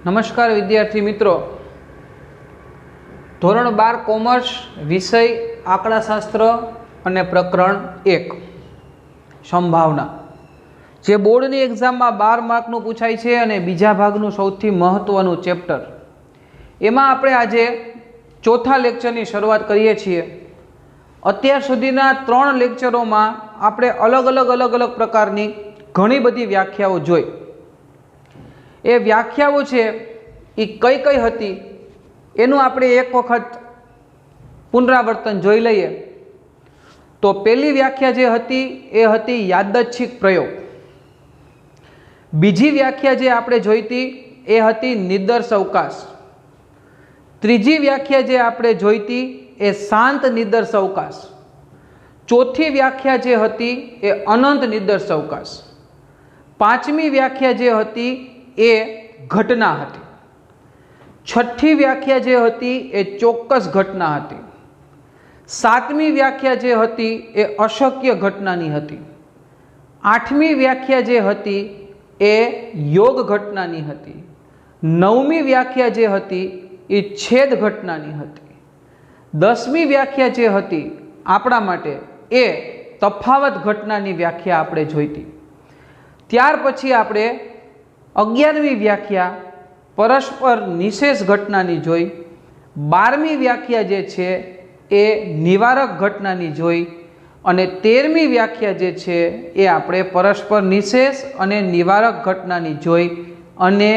नमस्कार विद्यार्थी मित्रों, धोरण 12 कॉमर्स विषय आंकड़ाशास्त्र और प्रकरण 1 संभावना जे बोर्डनी एक्जाम में 12 मार्कनु पूछाय छे अने बीजा भागनु सौथी महत्वनु चेप्टर एमां आपणे आजे चौथा लेक्चरनी शरूआत करीए छीए। अत्यार सुधीना 3 लेक्चरोमां आपणे अलग अलग प्रकारनी घणी बधी व्याख्याओ जोई। ए व्याख्याओ छे ए कई कई हती एनु आपणे एक वखत पुनरावर्तन जोई लईए। तो पहली व्याख्या जे हती ए हती यादच्छिक प्रयोग। बीजी व्याख्या जे आपणे जोईती ए हती निदर्श अवकाश। त्रीजी व्याख्या जे आपणे जोईती ए शांत निदर्श अवकाश। चौथी व्याख्या जे हती ए अनंत निदर्श अवकाश। पांचमी व्याख्या जे हती ए घटना हती। छठी व्याख्या जे हती ए चोक्कस घटना हती। सातमी व्याख्या जे हती ए अशक्य घटनानी हती। आठमी व्याख्या जे हती ए योग घटनानी हती। नवमी व्याख्या जे हती ए छेद घटनानी हती। 10मी व्याख्या जे हती आपणा माटे ए तफावत घटनानी व्याख्या आपणे जोईती। त्यार पछी आपणे 11મી व्याख्या परस्पर निशेष घटनानी जोई। 12મી व्याख्या जे छे ए निवारक घटनानी जोई अने 13મી व्याख्या जे छे ए आपणे परस्पर निशेष अने निवारक घटनानी जोई अने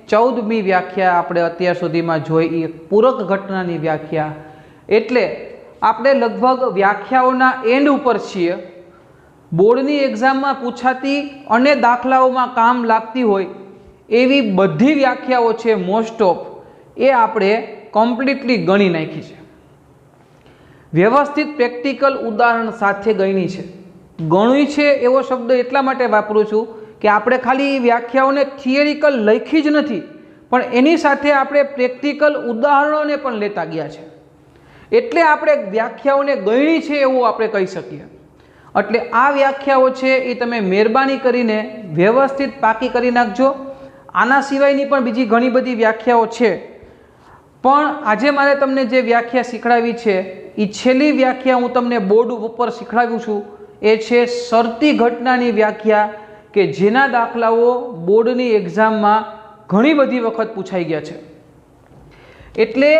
14મી व्याख्या आपणे अत्यार सुधीमां जोई ए पूरक घटनानी व्याख्या। एटले आपणे लगभग व्याख्याओना एंड उपर छीए। बोर्डनी एक्जाम में पूछाती अने दाखलाओमां काम लागती होय एवी बधी व्याख्याओ छे मोस्ट ऑफ ए आपणे कम्प्लीटली गणी नाखी छे। व्यवस्थित प्रेक्टिकल उदाहरण साथे गणी छे। गणी छे एवो शब्द एटला माटे वापरू छुं कि आपणे खाली व्याख्याओने थियरिकल लखी ज नथी पण एनी साथे आपणे प्रेक्टिकल उदाहरणोने पण लेता गया छे। एटले आपणे व्याख्याओने गणी छे एवुं आपणे कही शकीए। એટલે આ વ્યાખ્યાઓ છે એ તમે મહેરબાની કરીને વ્યવસ્થિત પાકી કરી નાખજો। આના સિવાયની પણ બીજી ઘણી બધી વ્યાખ્યાઓ છે પણ આજે મારે તમને જે વ્યાખ્યા શીખડાવી છે એ છેલ્લી વ્યાખ્યા હું તમને બોર્ડ ઉપર શીખડાવ્યું છું એ છે શરતી ઘટનાની વ્યાખ્યા કે જેના દાખલાઓ બોર્ડની એક્ઝામમાં ઘણી બધી વખત પૂછાઈ ગયા છે। એટલે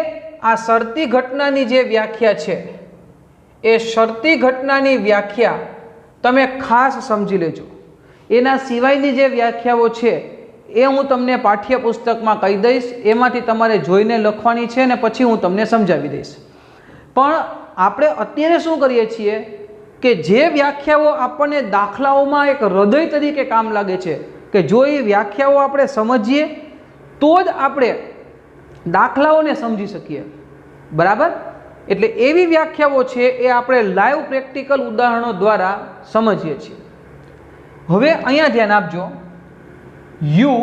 આ શરતી ઘટનાની જે વ્યાખ્યા છે ए शर्ती घटनानी व्याख्या तमे खास समझी लेजो। एना सिवायनी जे व्याख्याओ छे ए हूँ तमने पाठ्यपुस्तक में कही दईश। एमांथी तमारे जोईने लखवानी छे ने पछी हूँ तमने समजावी दईश। पण आपणे अत्यारे शुं करीए छीए के जे व्याख्याओ आपणे दाखलाओमां एक हृदय तरीके काम लागे छे के जो ए व्याख्याओ आपणे समजीए तो ज आपणे दाखलाओने समजी सकीए। बराबर? એટલે એવી વ્યાખ્યાઓ છે એ આપણે લાઈવ પ્રેક્ટિકલ ઉદાહરણો દ્વારા સમજીએ છીએ। હવે અહીંયા ધ્યાન આપજો। યુ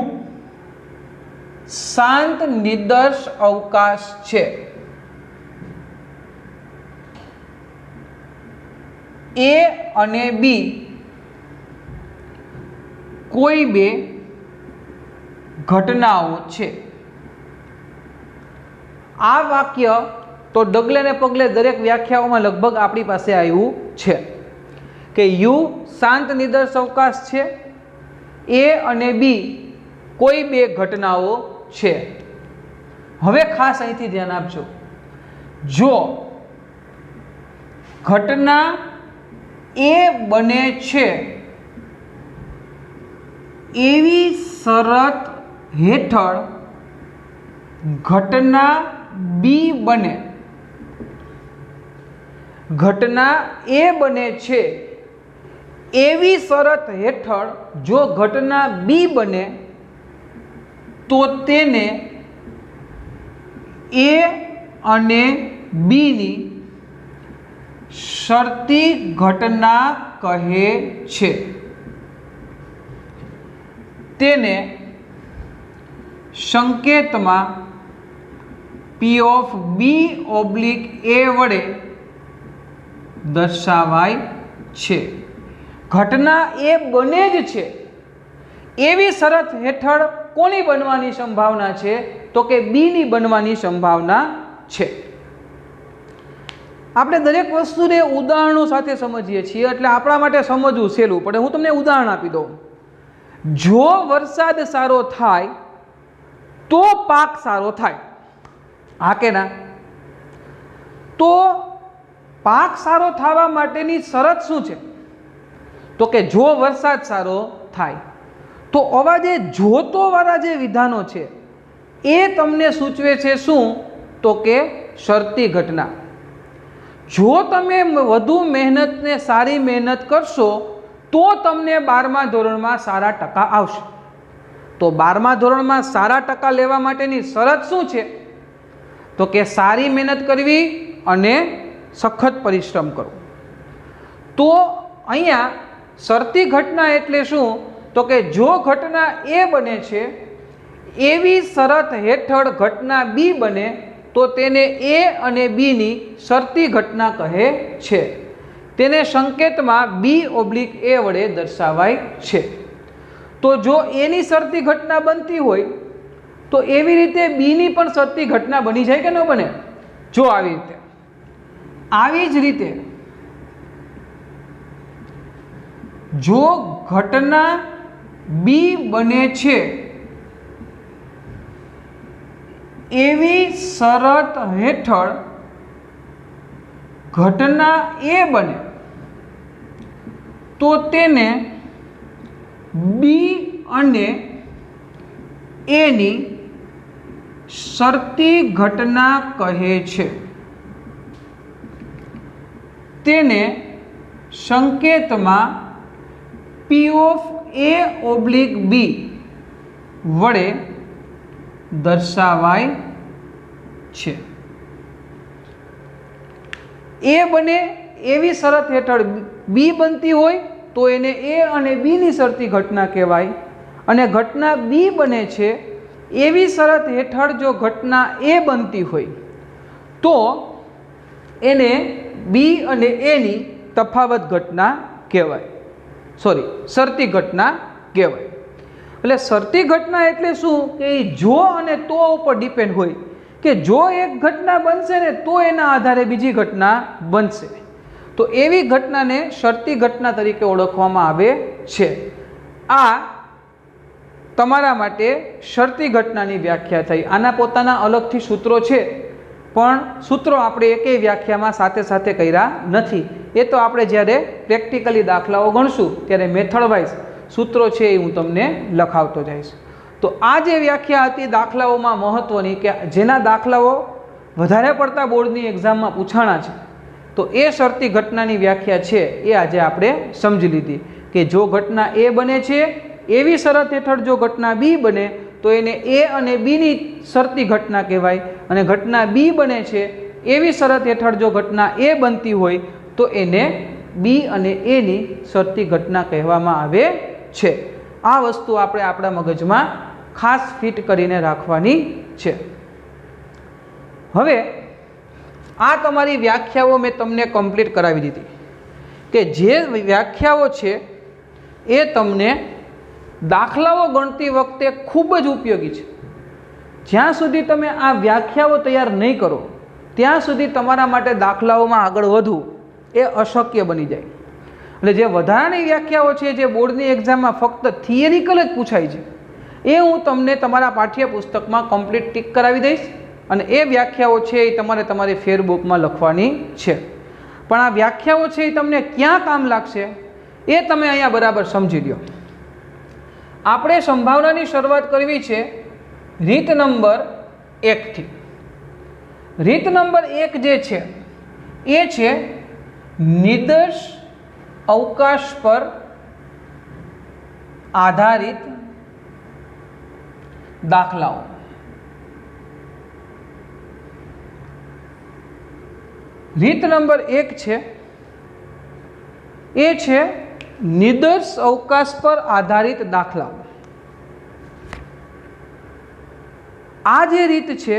શાંત નિદર્શ અવકાશ છે। એ અને બી કોઈ બે ઘટનાઓ છે। આ વાક્ય तो डगले ने पगले दरेक व्याख्याओं में लगभग आपणी पासे आव्युं छे कि यू शांत निदर्श अवकाश छे। ए अने बी कोई बे घटनाओ छे। हवे खास अहींथी ध्यान आपजो। जो घटना ए बने छे एवी शरत हेठळ घटना बी बने। घटना ए बने छे एवी शरत हेठळ जो घटना बी बने तो तेने ए अने बी नी शर्ती घटना कहे छे। तेने संकेतमां P of B oblique A वडे दर्शावाय छे। घटना ए बने ज छे एवी शरत हेठळ કોની બનવાની સંભાવના છે? તો કે બીની બનવાની સંભાવના છે. આપણે દરેક વસ્તુને ઉદાહરણો સાથે સમજીએ છીએ એટલે આપણા માટે સમજવું સહેલું પડે. હું તમને ઉદાહરણ આપી દઉં. જો વરસાદ સારો થાય તો પાક સારો થાય, હા કે ના? તો પાક સારો થવા માટેની શરત શું છે? તો કે જો વરસાદ સારો થાય. તો આવા જે જોતોવાળા જે વિધાનો છે એ તમને સૂચવે છે શું? તો કે શરતી ઘટના. જો તમે વધુ મહેનતને સારી મહેનત કરશો તો તમને 12મા ધોરણમાં સારા ટકા આવશે. તો 12મા ધોરણમાં સારા ટકા લેવા માટેની શરત શું છે? તો કે સારી મહેનત કરવી અને સખત પરિશ્રમ કરવો. તો અહીંયા શરતી ઘટના એટલે શું? તો કે જો ઘટના એ બને છે એવી શરત હેઠળ ઘટના બી બને તો તેને એ અને બીની શરતી ઘટના કહે છે. તેને સંકેતમાં B/A વડે દર્શાવાય છે. તો જો એની શરતી ઘટના બનતી હોય તો એવી રીતે બીની પણ શરતી ઘટના બની જાય કે ન બને? જો આવી જ રીતે જો ઘટના બી બને છે એવી શરત હેઠળ ઘટના એ બને તો તેને બી અને એની શરતી ઘટના કહે છે. તેને સંકેતમાં P/B વડે દર્શાવાય છે. એ બને એવી શરત હેઠળ બી બનતી હોય તો એને એ અને બીની શરતી ઘટના કહેવાય, અને ઘટના બી બને છે એવી શરત હેઠળ જો ઘટના એ બનતી હોય તો એને બી અને એની તફાવત ઘટના કહેવાય, શરતી ઘટના કહેવાય. એટલે શરતી ઘટના એટલે શું? કે જો અને તો ઉપર ડિપેન્ડ હોય કે જો એક ઘટના બનશે ને તો એના આધારે બીજી ઘટના બનશે. તો એવી ઘટનાને શરતી ઘટના તરીકે ઓળખવામાં આવે છે. આ તમારા માટે શરતી ઘટનાની વ્યાખ્યા થઈ. આના પોતાના અલગથી સૂત્રો છે પણ સૂત્રો આપણે એકેય વ્યાખ્યામાં સાથે સાથે કર્યા નથી. એ તો આપણે જ્યારે પ્રેક્ટિકલી દાખલાઓ ગણશું ત્યારે મેથડ વાઇઝ સૂત્રો છે એ હું તમને લખાવતો જઈશ. તો આ જે વ્યાખ્યા હતી દાખલાઓમાં મહત્ત્વની, કે જેના દાખલાઓ વધારે પડતા બોર્ડની એક્ઝામમાં પૂછાણા છે, તો એ શરતી ઘટનાની વ્યાખ્યા છે એ આજે આપણે સમજી લીધી. કે જો ઘટના એ બને છે એવી શરત હેઠળ જો ઘટના બી બને તો એને એ અને બીની શરતી ઘટના કહેવાય, અને ઘટના બી બને છે એવી શરત હેઠળ જો ઘટના એ બનતી હોય તો એને બી અને એની શરતી ઘટના કહેવામાં આવે છે. આ વસ્તુ આપણે આપણા મગજમાં ખાસ ફિટ કરીને રાખવાની છે. હવે આ તમારી વ્યાખ્યાઓ મેં તમને કમ્પ્લીટ કરાવી દીધી, કે જે વ્યાખ્યાઓ છે એ તમને દાખલાઓ ગણતી વખતે ખૂબ જ ઉપયોગી છે. જ્યાં સુધી તમે આ વ્યાખ્યાઓ તૈયાર નહીં કરો ત્યાં સુધી તમારા માટે દાખલાઓમાં આગળ વધવું એ અશક્ય બની જાય. એટલે જે વધારાની વ્યાખ્યાઓ છે જે બોર્ડની એક્ઝામમાં ફક્ત થિયરિકલ જ પૂછાય છે એ હું તમને તમારા પાઠ્યપુસ્તકમાં કમ્પ્લીટ ટીક કરાવી દઈશ, અને એ વ્યાખ્યાઓ છે એ તમારે તમારી ફેરબુકમાં લખવાની છે. પણ આ વ્યાખ્યાઓ છે એ તમને ક્યાં કામ લાગશે એ તમે અહીંયા બરાબર સમજી લો. આપણે સંભાવનાની શરૂઆત કરવી છે રીત નંબર 1 થી. રીત નંબર 1 જે છે એ છે નિર્દેશ અવકાશ પર આધારિત દાખલાઓ. રીત નંબર 1 છે એ છે નિર્દેશ અવકાશ પર આધારિત દાખલાઓ. આ જે રીત છે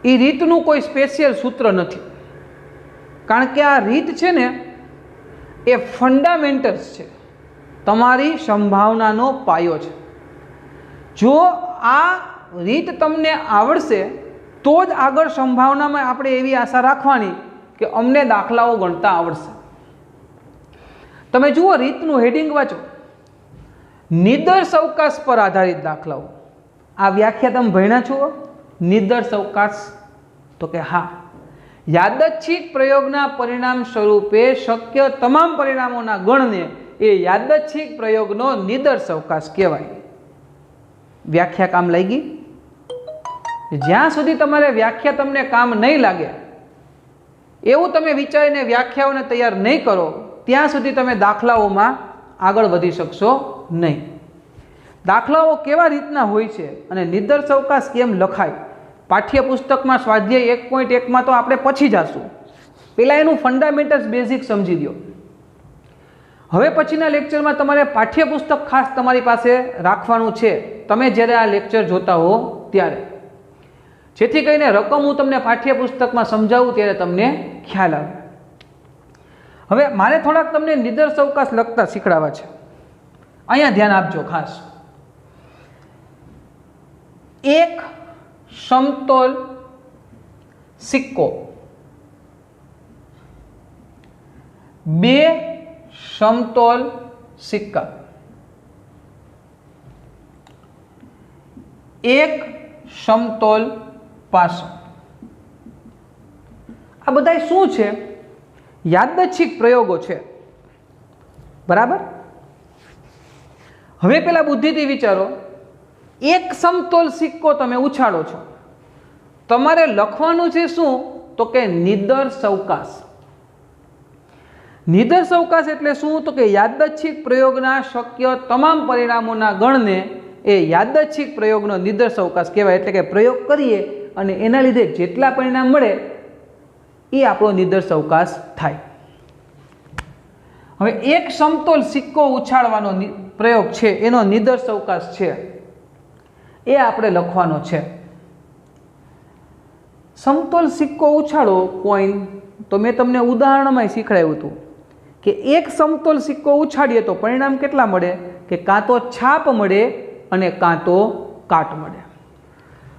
એ રીતનું કોઈ સ્પેશિયલ સૂત્ર નથી, કારણ કે આ રીત છે ને એ ફંડામેન્ટલ્સ છે, તમારી સંભાવનાનો પાયો છે. જો આ રીત તમને આવડશે તો જ આગળ સંભાવનામાં આપણે એવી આશા રાખવાની કે અમને દાખલાઓ ગણતા આવડશે. તમે જુઓ રીતનું હેડિંગ વાંચો, નિદર્શ અવકાશ પર આધારિત દાખલાઓ. આ વ્યાખ્યા તમે ભણ્યા છો? નિદર્શ અવકાશ, તો કે હા, યાદચ્છિક પ્રયોગના પરિણામ સ્વરૂપે શક્ય તમામ પરિણામોના ગણને એ યાદચ્છિક પ્રયોગનો નિદર્શ અવકાશ કહેવાય. વ્યાખ્યા કામ લાગી? જ્યાં સુધી તમારે વ્યાખ્યા તમને કામ નહીં લાગે એવું તમે વિચારીને વ્યાખ્યાઓને તૈયાર નહીં કરો ત્યાં સુધી તમે દાખલાઓમાં આગળ વધી શકશો નહીં. દાખલાઓ કેવા રીતના હોય છે અને નિદર્શ અવકાશ કેમ લખાય, પાઠ્યપુસ્તકમાં સ્વાધ્યાય 1.1માં તો આપણે પછી જશું. પહેલાં એનું ફંડામેન્ટલ્સ બેઝિક સમજી દો. હવે પછીના લેક્ચરમાં તમારે પાઠ્યપુસ્તક ખાસ તમારી પાસે રાખવાનું છે તમે જ્યારે આ લેક્ચર જોતા હો ત્યારે, જેથી કરીને રકમ હું તમને પાઠ્યપુસ્તકમાં સમજાવું ત્યારે તમને ખ્યાલ આવે. હવે મારે થોડાક તમને નિદર્શ અવકાશ લખતા શીખડાવવા છે. અહીંયા ધ્યાન આપજો ખાસ. એક સમતોલ સિક્કો, બે સમતોલ સિક્કા, એક સમતોલ પાસો. આ બધા શું છે? યાદચ્છિક પ્રયોગો છે, બરાબર? હવે પેલા બુદ્ધિથી વિચારો, એક સમતોલ સિક્કો તમે ઉછાળો છો, તમારે લખવાનું છે શું? તો કે નિદર્શ અવકાશ. નિદર્શ અવકાશ એટલે શું? તો કે યાદચ્છિક પ્રયોગના શક્ય તમામ પરિણામોના ગણને એ યાદચ્છિક પ્રયોગનો નિદર્શ અવકાશ કહેવાય. એટલે કે પ્રયોગ કરીએ અને એના લીધે જેટલા પરિણામ મળે એ આપણો નિદર્શ અવકાશ થાય. હવે એક સમતોલ સિક્કો ઉછાળવાનો પ્રયોગ છે, એનો નિદર્શ અવકાશ છે, એ આપણે લખવાનો છે. સમતોલ સિક્કો ઉછાળો કોઈન, તો મેં તમને ઉદાહરણમાં શીખવાડ્યું હતું કે એક સમતોલ સિક્કો ઉછાળીએ તો પરિણામ કેટલા મળે? કે કાં તો છાપ મળે અને કાં તો કાટ મળે.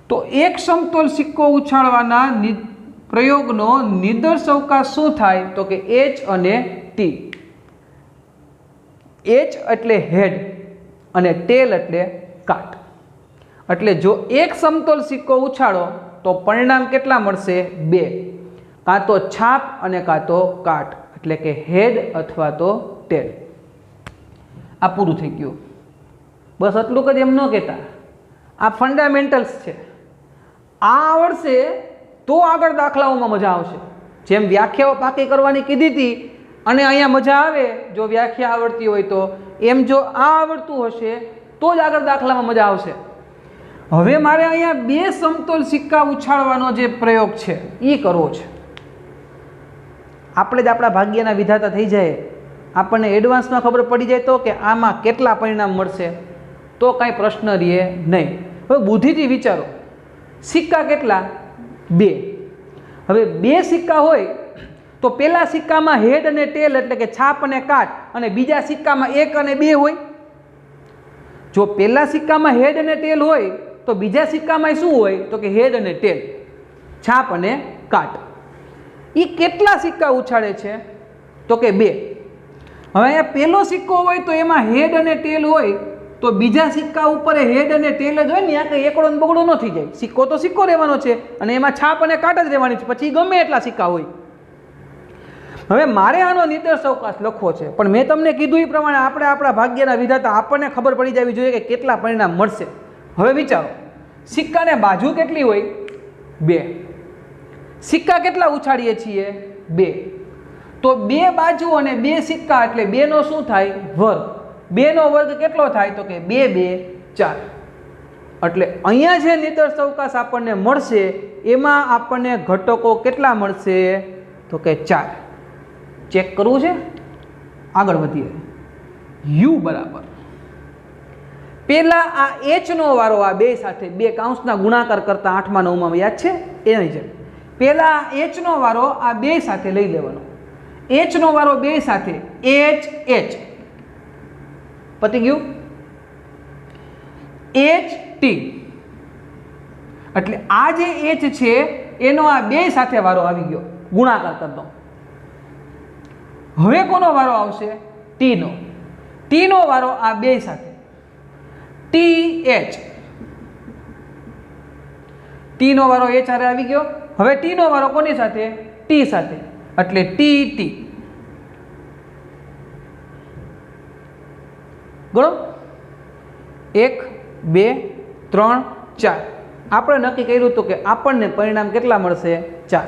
તો એક સમતોલ સિક્કો ઉછાળવાના પ્રયોગનો નિદર્શ અવકાશ શું થાય? તો કે H અને T. H એટલે હેડ અને ટેલ એટલે કાટ. એટલે જો એક સમતોલ સિક્કો ઉછાળો તો પરિણામ કેટલા મળશે? 2. કાં તો છાપ અને કાં તો કાટ, એટલે કે હેડ અથવા તો ટેલ. આ પૂરું થઈ ગયું. બસ એટલું જ એમ ન કહેતા, આ ફંડામેન્ટલ્સ છે. આ આવડશે તો આગળ દાખલાઓમાં મજા આવશે. જેમ વ્યાખ્યાઓ પાકી કરવાની કીધી હતી અને અહીંયા મજા આવે જો વ્યાખ્યા આવડતી હોય તો, એમ જો આ આવડતું હશે તો જ આગળ દાખલામાં મજા આવશે. હવે મારે અહીંયા બે સમતોલ સિક્કા ઉછાળવાનો જે પ્રયોગ છે એ કરવો છે. આપણે જ આપણા ભાગ્યના વિધાતા થઈ જાય, આપણને એડવાન્સમાં ખબર પડી જાય તો કે આમાં કેટલા પરિણામ મળશે તો કાંઈ પ્રશ્ન રહે નહીં. હવે બુદ્ધિથી વિચારો, સિક્કા કેટલા? 2. હવે 2 સિક્કા હોય તો પહેલા સિક્કામાં હેડ અને ટેલ એટલે કે છાપ અને કાટ, અને બીજા સિક્કામાં 1 અને 2 હોય. જો પહેલા સિક્કામાં હેડ અને ટેલ હોય તો બીજા સિક્કામાં શું હોય? તો કે હેડ અને ટેલ, છાપ અને કાટ. એ કેટલા સિક્કા ઉછાળે છે? તો કે 2. હવે અહીંયા પહેલો સિક્કો હોય તો એમાં હેડ અને ટેલ હોય, તો બીજા સિક્કા ઉપર હેડ અને ટેલ જ હોય ને, આ કંઈ એકડો ને બગડો ન થઈ જાય. સિક્કો તો સિક્કો રહેવાનો છે અને એમાં છાપ અને કાટ જ રહેવાની છે, પછી ગમે એટલા સિક્કા હોય. હવે મારે આનો નિદર્શ અવકાશ લખવો છે, પણ મેં તમને કીધું એ પ્રમાણે આપણે આપણા ભાગ્યના વિધાતા, આપણને ખબર પડી જવી જોઈએ કે કેટલા પરિણામ મળશે. હવે વિચારો, સિક્કાને બાજુ કેટલી હોય? 2. સિક્કા કેટલા ઉછાળીએ છીએ? 2. તો 2 બાજુ અને 2 સિક્કા એટલે 2 નો શું થાય? વર્ગ. 2 નો વર્ગ કેટલો થાય? તો કે 2 2 4. એટલે અહીંયા જે નિદર્શ અવકાશ આપણને મળશે એમાં આપણને ઘટકો કેટલા મળશે? તો કે 4. ચેક કરવું છે, આગળ વધીએ. U બરાબર પેલા આ H નો વારો આ બે સાથે 2 કૌંસના ગુણાકાર કરતા 8મા 9માં યાદ છે એની જેમ પેલા H નો વારો આ 2 સાથે લઈ લેવાનો. H નો વારો 2 સાથે H પતી ગયું. H T. એટલે આ જે એચ છે એનો આ બે સાથે વારો આવી ગયો ગુણાકાર કરતો. હવે કોનો વારો આવશે? ટીનો. ટીનો વારો આ બે સાથે ટી એચ. ટીનો વારો એચ હારે આવી ગયો. હવે ટીનો વારો કોની સાથે? ટી સાથે. એટલે ટી ટી. ગણો 1 2 3 4. આપણે નક્કી કર્યું હતું કે આપણને પરિણામ કેટલા મળશે? 4.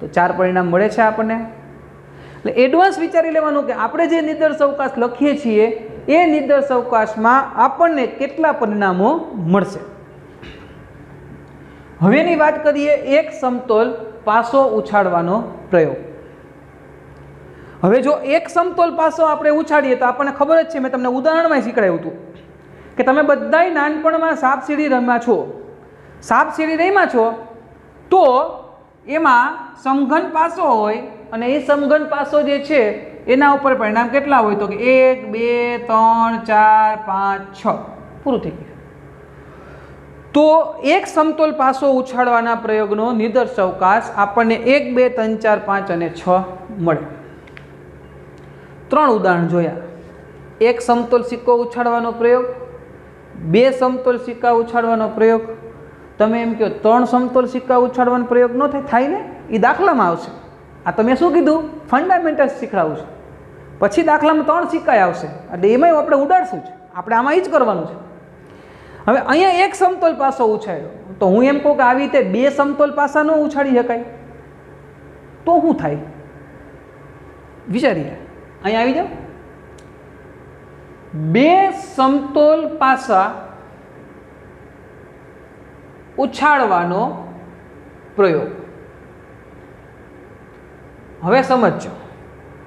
તો 4 પરિણામ મળે છે આપણને. એટલે એડવાન્સ વિચારી લેવાનું કે આપણે જે નિદર્શ અવકાશ લખીએ છીએ એ નિદર્શ અવકાશમાં આપણને કેટલા પરિણામો મળશે. હવેની વાત કરીએ એક સમતોલ પાસો ઉછાળવાનો પ્રયોગ. હવે જો એક સમતોલ પાસો આપણે ઉછાળીએ તો આપણને ખબર જ છે, મેં તમને ઉદાહરણમાં શીખવાડ્યું હતું કે તમે બધાય નાનપણમાં સાપ સીડી રમ્યા છો. સાપ સીડી રમ્યા છો તો એમાં સમઘન પાસો હોય અને એ સમઘન પાસો જે છે એના ઉપર પરિણામ કેટલા હોય? તો કે 1 2 3 4 5 6. પૂરું થઈ ગયું. તો એક સમતોલ પાસો ઉછાળવાના પ્રયોગનો નિદર્શ અવકાશ આપણને 1 2 3 4 5 અને 6 મળે. 3 ઉદાહરણ જોયા. એક સમતોલ સિક્કો ઉછાળવાનો પ્રયોગ, 2 સમતોલ સિક્કા ઉછાળવાનો પ્રયોગ. તમે એમ કહો 3 સમતોલ સિક્કા ઉછાળવાનો પ્રયોગ ન થાય ને, એ દાખલામાં આવશે. આ તમે શું કીધું? ફંડામેન્ટલ્સ શીખડાવું છું. પછી દાખલામાં 3 સિક્કા આવશે એટલે એમાંય આપણે ઉડાડશું જ. આપણે આમાં જ કરવાનું છે. હવે અહીંયા એક સમતોલ પાસો ઉછાળ્યો તો હું એમ કહું કે આવી રીતે 2 સમતોલ પાસા ન ઉછાળી શકાય તો શું થાય? વિચારીએ. અહીંયા આવી જાઓ. 2 સમતોલ પાસા ઉછાળવાનો પ્રયોગ. હવે સમજો,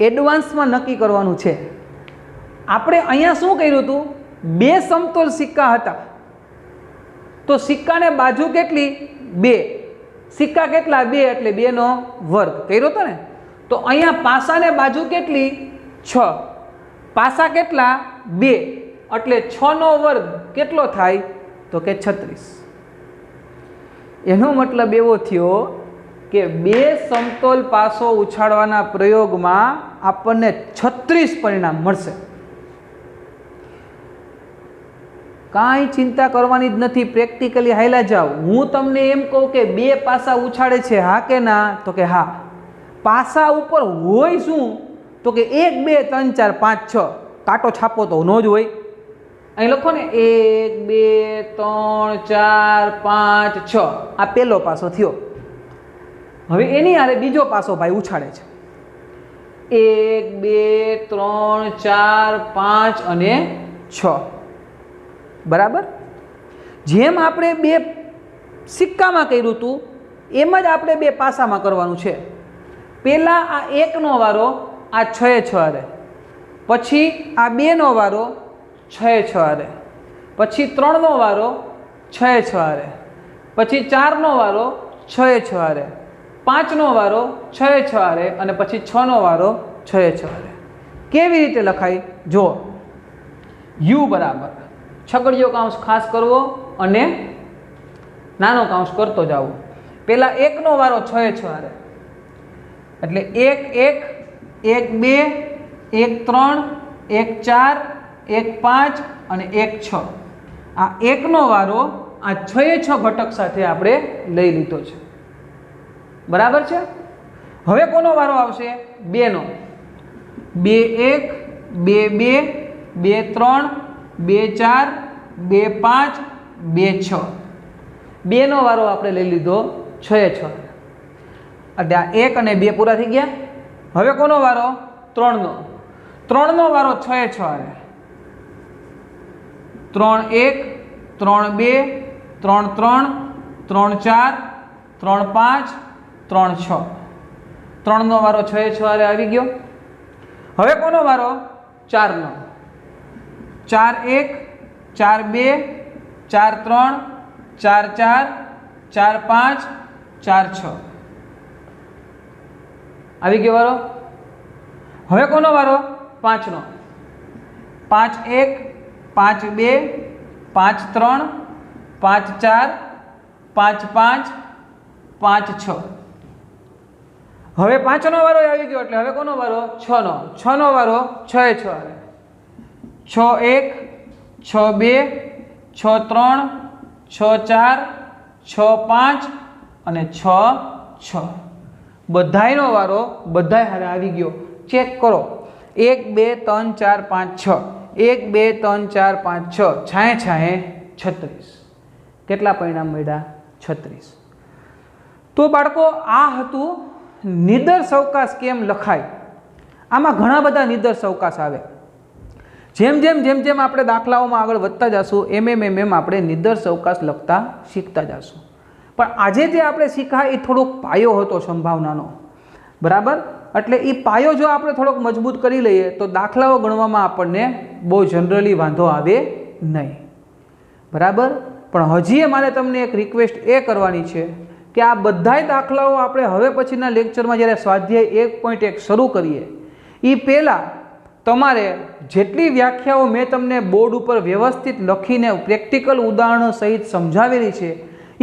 એડવાન્સમાં નક્કી કરવાનું છે. આપણે અહીંયા શું કર્યું હતું? 2 સમતોલ સિક્કા હતા તો સિક્કાને બાજુ કેટલી? 2. સિક્કા કેટલા? 2 એટલે 2 નો વર્ગ કર્યો હતો ને. તો અહીંયા પાસાને બાજુ કેટલી? 6. પાસા કેટલા? 2 એટલે 6 નો વર્ગ કેટલો થાય? તો કે 36. એનો મતલબ એવો થયો કે 2 સમતોલ પાસો ઉછાળવાના પ્રયોગમાં આપણને 36 પરિણામ મળશે. કાંઈ ચિંતા કરવાની જ નથી. પ્રેક્ટિકલી હાલ્યા જાઓ. હું તમને એમ કહું કે 2 પાસા ઉછાળે છે, હા કે ના? તો કે હા. પાસા ઉપર હોય શું? તો કે 1 2 3 4 5 6. કાંટો છાપો તો ન જ હોય. અહીં લખો ને 1 2 3 4 5 6. આ પહેલો પાસો થયો. હવે એની હારે બીજો પાસો ભાઈ ઉછાળે છે. 1 2 3 4 5 અને 6. બરાબર? જેમ આપણે 2 સિક્કામાં કર્યું હતું એમ જ આપણે 2 પાસામાં કરવાનું છે. પહેલાં આ 1 નો વારો આ 6 એ 6 હારે, પછી આ 2 નો વારો 6 એ 6 હારે, પછી 3 નો વારો 6 એ 6 હારે, પછી 4 નો વારો 6 એ 6 હારે, 5 નો વારો 6 એ 6 હારે અને પછી 6 નો વારો 6 એ 6 હારે. કેવી રીતે લખાય? જો યુ બરાબર છગડીયો કાંસ ખાસ કરવો અને નાનો કાંસ કરતો જાવો. પહેલાં 1 નો વારો 6 એ 6 હારે એટલે 1 1 1 2 1 3 1 4 1 5 અને 1 6. આ 1 નો વારો આ 6 એ 6 ઘટક સાથે આપણે લઈ લીધો છે. બરાબર છે? હવે કોનો વારો આવશે? 2 નો. 2 1 2 2 2 3 2 4 2 5 2 6. 2 નો વારો આપણે લઈ લીધો 6 એ 6. એટલે આ 1 અને 2 પૂરા થઈ ગયા. હવે કોનો વારો? 3 નો. 3 નો વારો 6 એ 6 હારે 3 1 3 2 3 3 3 4 3 5 3 6. 3 નો વારો 6 એ 6 હારે આવી ગયો. હવે કોનો વારો? 4 નો. 4 1 4 2 4 3 4 4 4 5 4 6 આવી ગયો વારો. હવે કોનો વારો? 5 નો. 5 1 5 2 5 3 5 4 5 5 5 6। હવે 5 નો વારો આવી ગયો એટલે હવે કોનો વારો? 6 નો। 6 નો વારો 6 એ 6 આવે, 6 1 6 2 6 3 6 4 6 5 અને 6 6। બધાયનો વારો બધાય હારે આવી ગયો। ચેક કરો, 1 2 3 4 5 6, 1 2 3 4 5 6, છાંયે છાંયે 36। કેટલા પરિણામ મળ્યા? 36। તો બાળકો આ હતું નિદર્શ અવકાશ કેમ લખાય। આમાં ઘણા બધા નિદર્શ અવકાશ આવે। જેમ જેમ જેમ જેમ આપણે દાખલાઓમાં આગળ વધતા જશું એમ આપણે નિદર્શ અવકાશ લખતા શીખતા જશું। પણ આજે જે આપણે શીખ્યા એ થોડોક પાયો હતો સંભાવનાનો, બરાબર। એટલે એ પાયો જો આપણે થોડોક મજબૂત કરી લઈએ તો દાખલાઓ ગણવામાં આપણને બહુ જનરલી વાંધો આવે નહીં, બરાબર। પણ હજી મારે તમને એક રિક્વેસ્ટ એ કરવાની છે કે આ બધાય દાખલાઓ આપણે હવે પછીના લેક્ચરમાં જ્યારે સ્વાધ્યાય 1.1 શરૂ કરીએ એ પહેલાં તમારે જેટલી વ્યાખ્યાઓ મેં તમને બોર્ડ ઉપર વ્યવસ્થિત લખીને પ્રેક્ટિકલ ઉદાહરણો સહિત સમજાવેલી છે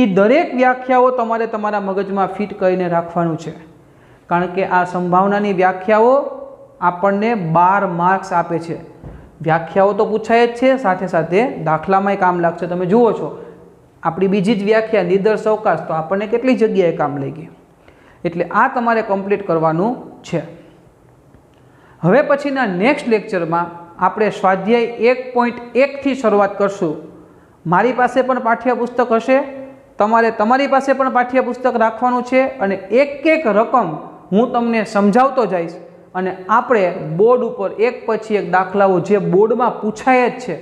એ દરેક વ્યાખ્યાઓ તમારે તમારા મગજમાં ફિટ કરીને રાખવાનું છે। કારણ કે આ સંભાવનાની વ્યાખ્યાઓ આપણને 12 માર્ક્સ આપે છે। વ્યાખ્યાઓ તો પૂછાય જ છે, સાથે સાથે દાખલામાંય કામ લાગશે। તમે જુઓ છો આપણી બીજી જ વ્યાખ્યા નિદર્શ અવકાશ તો આપણને કેટલી જગ્યાએ કામ લઈ ગઈ। એટલે આ તમારે કમ્પ્લીટ કરવાનું છે। હવે પછીના નેક્સ્ટ લેક્ચરમાં આપણે સ્વાધ્યાય 1.1 થી શરૂઆત કરશું। મારી પાસે પણ પાઠ્યપુસ્તક હશે, તમારે તમારી પાસે પણ પાઠ્યપુસ્તક રાખવાનું છે અને એક એક રકમ હું તમને સમજાવતો જઈશ અને આપણે બોર્ડ ઉપર એક પછી એક દાખલાઓ જે બોર્ડમાં પૂછાય જ છે,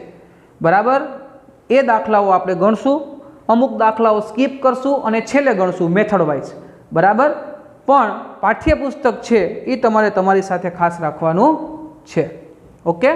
બરાબર, એ દાખલાઓ આપણે ગણશું। અમુક દાખલાઓ સ્કીપ કરશું અને છેલ્લે ગણશું મેથડ વાઇઝ, બરાબર। પણ પાઠ્યપુસ્તક છે એ તમારે તમારી સાથે ખાસ રાખવાનું છે। ઓકે।